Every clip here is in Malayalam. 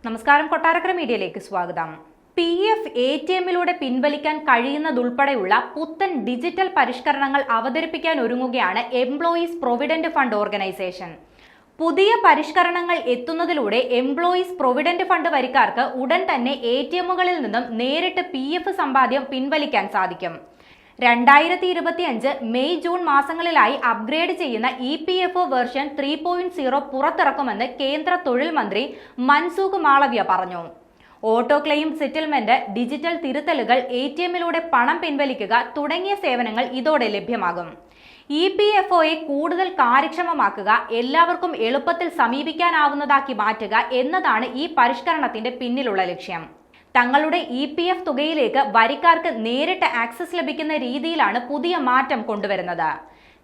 നമസ്കാരം, കൊട്ടാരക്കര മീഡിയയിലേക്ക് സ്വാഗതം. PF ATMിലൂടെ പിൻവലിക്കാൻ കഴിയുന്നതുൾപ്പെടെയുള്ള പുത്തൻ ഡിജിറ്റൽ പരിഷ്കരണങ്ങൾ അവതരിപ്പിക്കാൻ ഒരുങ്ങുകയാണ് എംപ്ലോയീസ് പ്രൊവിഡന്റ് ഫണ്ട് ഓർഗനൈസേഷൻ. പുതിയ പരിഷ്കരണങ്ങൾ എത്തുന്നതിലൂടെ എംപ്ലോയീസ് പ്രൊവിഡന്റ് ഫണ്ട് വരിക്കാർക്ക് ഉടൻ തന്നെ ATMകളിൽ നിന്നും നേരിട്ട് PF സമ്പാദ്യം പിൻവലിക്കാൻ സാധിക്കും. 2025 മെയ് ജൂൺ മാസങ്ങളിലായി അപ്ഗ്രേഡ് ചെയ്യുന്ന EPFO വേർഷൻ 3.0 പുറത്തിറക്കുമെന്ന് കേന്ദ്ര തൊഴിൽ മന്ത്രി മൻസുഖ് മാളവ്യ പറഞ്ഞു. ഓട്ടോ ക്ലെയിം സെറ്റിൽമെന്റ്, ഡിജിറ്റൽ തിരുത്തലുകൾ, ATMിലൂടെ പണം പിൻവലിക്കുക തുടങ്ങിയ സേവനങ്ങൾ ഇതോടെ ലഭ്യമാകും. EPFOയെ കൂടുതൽ കാര്യക്ഷമമാക്കുക, എല്ലാവർക്കും എളുപ്പത്തിൽ സമീപിക്കാനാവുന്നതാക്കി മാറ്റുക എന്നതാണ് ഈ പരിഷ്കരണത്തിന്റെ പിന്നിലുള്ള ലക്ഷ്യം. തങ്ങളുടെ EPF തുകയിലേക്ക് വരിക്കാർക്ക് നേരിട്ട് ആക്സസ് ലഭിക്കുന്ന രീതിയിലാണ് പുതിയ മാറ്റം കൊണ്ടുവരുന്നത്.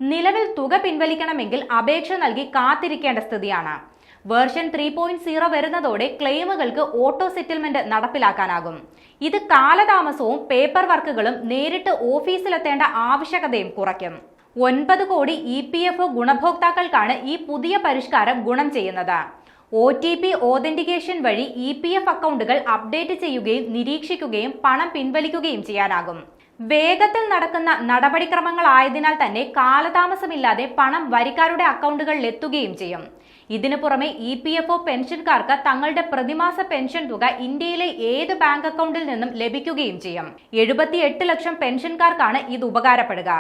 നിലവിൽ തുക പിൻവലിക്കണമെങ്കിൽ അപേക്ഷ നൽകി കാത്തിരിക്കേണ്ട സ്ഥിതിയാണ്. വേർഷൻ 3.0 വരുന്നതോടെ ക്ലെയിമുകൾക്ക് ഓട്ടോ സെറ്റിൽമെന്റ് നടപ്പിലാക്കാനാകും. ഇത് കാലതാമസവും പേപ്പർ വർക്കുകളും നേരിട്ട് ഓഫീസിലെത്തേണ്ട ആവശ്യകതയും കുറയ്ക്കും. 9 കോടി EPFO ഗുണഭോക്താക്കൾക്കാണ് ഈ പുതിയ പരിഷ്കാരം ഗുണം ചെയ്യുന്നത്. OTP ഓതന്റിക്കേഷൻ വഴി EPF അക്കൗണ്ടുകൾ അപ്ഡേറ്റ് ചെയ്യുകയും നിരീക്ഷിക്കുകയും പണം പിൻവലിക്കുകയും ചെയ്യാനാകും. വേഗത്തിൽ നടക്കുന്ന നടപടിക്രമങ്ങളായതിനാൽ തന്നെ കാലതാമസമില്ലാതെ പണം വരിക്കാരുടെ അക്കൗണ്ടുകളിൽ എത്തുകയും ചെയ്യും. ഇതിനു പുറമെ EPFO പെൻഷൻകാർക്ക് തങ്ങളുടെ പ്രതിമാസ പെൻഷൻ തുക ഇന്ത്യയിലെ ഏത് ബാങ്ക് അക്കൗണ്ടിൽ നിന്നും ലഭിക്കുകയും ചെയ്യും. 78 ലക്ഷം പെൻഷൻകാർക്കാണ് ഇത് ഉപകാരപ്പെടുക.